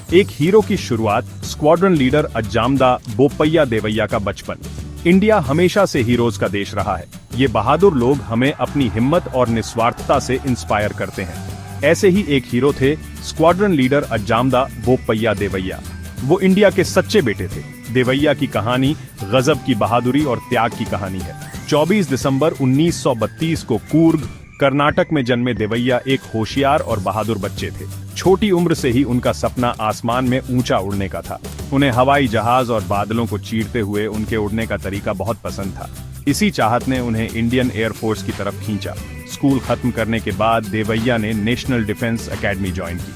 एक हीरो की शुरुआत, स्क्वाड्रन लीडर अज्जामदा बोप्पैया देवैया का बचपन। इंडिया हमेशा से हीरोज का देश रहा है। ये बहादुर लोग हमें अपनी हिम्मत और निस्वार्थता से इंस्पायर करते हैं। ऐसे ही एक हीरो थे स्क्वाड्रन लीडर अज्जामदा बोप्पैया देवैया। वो इंडिया के सच्चे बेटे थे। देवैया की कहानी गजब की बहादुरी और त्याग की कहानी है। 24 दिसंबर 1932 को कूर्ग, कर्नाटक में जन्मे देवैया एक होशियार और बहादुर बच्चे थे। छोटी उम्र से ही उनका सपना आसमान में ऊंचा उड़ने का था। उन्हें हवाई जहाज और बादलों को चीरते हुए उनके उड़ने का तरीका बहुत पसंद था। इसी चाहत ने उन्हें इंडियन एयरफोर्स की तरफ खींचा। स्कूल खत्म करने के बाद देवैया ने नेशनल डिफेंस एकेडमी ज्वाइन की।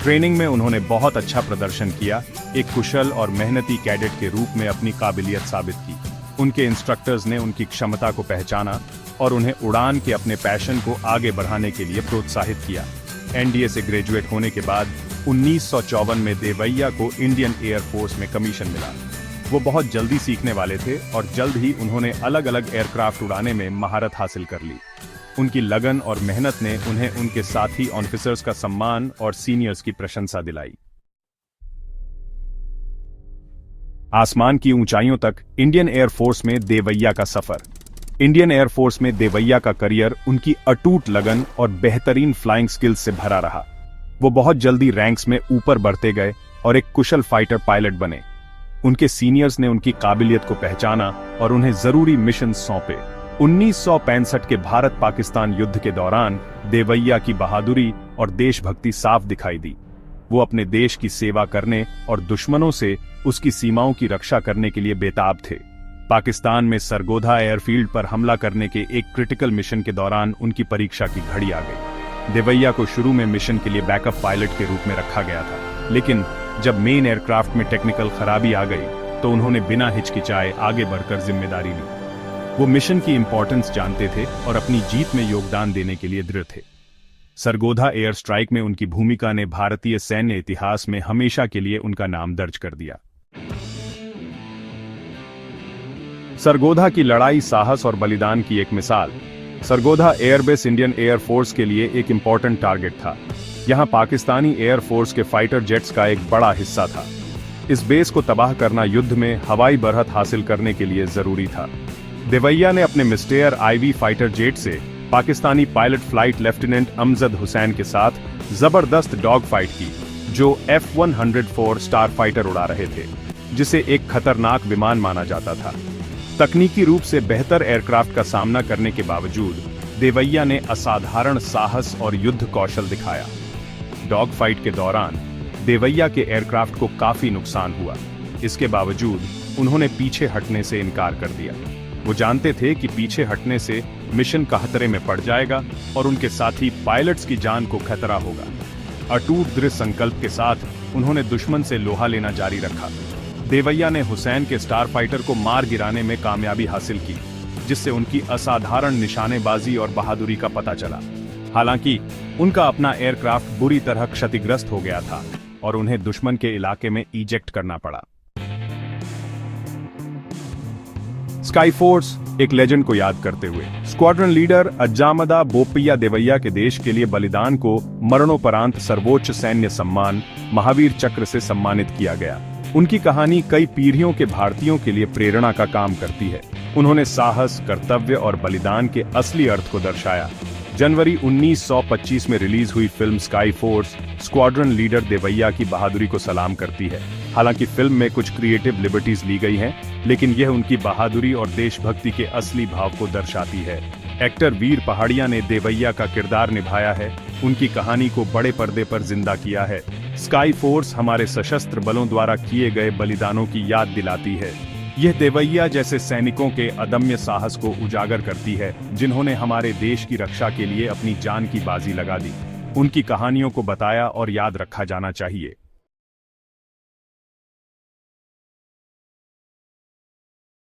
ट्रेनिंग में उन्होंने बहुत अच्छा प्रदर्शन किया। एक कुशल और मेहनती कैडेट के रूप में अपनी काबिलियत साबित की। उनके इंस्ट्रक्टर्स ने उनकी क्षमता को पहचाना और उन्हें उड़ान के अपने पैशन को आगे बढ़ाने के लिए प्रोत्साहित किया। एनडीए से ग्रेजुएट होने के बाद 1954 में देवैया को इंडियन एयरफोर्स में कमीशन मिला। वो बहुत जल्दी सीखने वाले थे और जल्द ही उन्होंने अलग अलग एयरक्राफ्ट उड़ाने में महारत हासिल कर ली। उनकी लगन और मेहनत ने उन्हें उनके साथी ऑफिसर्स का सम्मान और सीनियर्स की प्रशंसा दिलाई। आसमान की ऊंचाइयों तक इंडियन एयरफोर्स में देवैया का सफर। इंडियन एयरफोर्स में देवैया का करियर उनकी अटूट लगन और बेहतरीन फ्लाइंग स्किल्स से भरा रहा। वो बहुत जल्दी रैंक्स में ऊपर बढ़ते गए और एक कुशल फाइटर पायलट बने। उनके सीनियर्स ने उनकी काबिलियत को पहचाना और उन्हें जरूरी मिशन सौंपे। 1965 के भारत पाकिस्तान युद्ध के दौरान देवैया की बहादुरी और देशभक्ति साफ दिखाई दी। वो अपने देश की सेवा करने और दुश्मनों से उसकी सीमाओं की रक्षा करने के लिए बेताब थे। पाकिस्तान में सरगोधा एयरफील्ड पर हमला करने के एक क्रिटिकल मिशन के दौरान उनकी परीक्षा की घड़ी आ गई। देवैया को शुरू में मिशन के लिए बैकअप पायलट के रूप में रखा गया था, लेकिन जब मेन एयरक्राफ्ट में टेक्निकल खराबी आ गई तो उन्होंने बिना हिचकिचाए आगे बढ़कर जिम्मेदारी ली। वो मिशन की इंपॉर्टेंस जानते थे और अपनी जीत में योगदान देने के लिए दृढ़ थे। सरगोधा एयर स्ट्राइक में उनकी भूमिका ने भारतीय सैन्य इतिहास में हमेशा के लिए उनका नाम दर्ज कर दिया। सरगोधा की लड़ाई साहस और बलिदान की एक मिसाल। सरगोधा एयरबेस इंडियन एयरफोर्स के लिए एक इंपॉर्टेंट टारगेट था। यहां पाकिस्तानी एयरफोर्स के फाइटर जेट्स का एक बड़ा हिस्सा था। इस बेस को तबाह करना युद्ध में हवाई बरहत हासिल करने के लिए जरूरी था। देवैया ने अपने मिस्टेयर IV फाइटर जेट से Pakistani pilot flight lieutenant Amjad Hussain के साथ जबरदस्त डॉग फाइट की, जो F-104 स्टार फाइटर उड़ा रहे थे, जिसे एक खतरनाक विमान माना जाता था। तकनीकी रूप से बेहतर एयरक्राफ्ट का सामना करने के बावजूद देवैया ने असाधारण साहस और युद्ध कौशल दिखाया। डॉग फाइट के दौरान देवैया के एयरक्राफ्ट को काफी नुकसान हुआ। इसके बावजूद उन्होंने पीछे हटने से इनकार कर दिया। वो जानते थे कि पीछे हटने से मिशन खतरे में पड़ जाएगा और उनके साथी पायलट्स की जान को खतरा होगा। अटूट दृढ़ संकल्प के साथ उन्होंने दुश्मन से लोहा लेना जारी रखा। देवैया ने हुसैन के स्टार फाइटर को मार गिराने में कामयाबी हासिल की, जिससे उनकी असाधारण निशानेबाजी और बहादुरी का पता चला। हालांकि उनका अपना एयरक्राफ्ट बुरी तरह क्षतिग्रस्त हो गया था और उन्हें दुश्मन के इलाके में इजेक्ट करना पड़ा। स्काई फोर्स एक लेजेंड को याद करते हुए स्क्वाड्रन लीडर अज्जामदा बोप्पैया देवैया के देश के लिए बलिदान को मरणोपरांत सर्वोच्च सैन्य सम्मान महावीर चक्र से सम्मानित किया गया। उनकी कहानी कई पीढ़ियों के भारतीयों के लिए प्रेरणा का काम करती है। उन्होंने साहस, कर्तव्य और बलिदान के असली अर्थ को दर्शाया। जनवरी 1925 में रिलीज हुई film sky force squadron leader Devaiah की बहादुरी को सलाम करती है। हालांकि फिल्म में कुछ क्रिएटिव लिबर्टीज ली गई हैं, लेकिन यह उनकी बहादुरी और देशभक्ति के असली भाव को दर्शाती है। एक्टर वीर पहाड़िया ने देवैया का किरदार निभाया है, उनकी कहानी को बड़े पर्दे पर जिंदा किया है। स्काई फोर्स हमारे सशस्त्र बलों द्वारा किए गए बलिदानों की याद दिलाती है। यह देवैया जैसे सैनिकों के अदम्य साहस को उजागर करती है, जिन्होंने हमारे देश की रक्षा के लिए अपनी जान की बाजी लगा दी। उनकी कहानियों को बताया और याद रखा जाना चाहिए।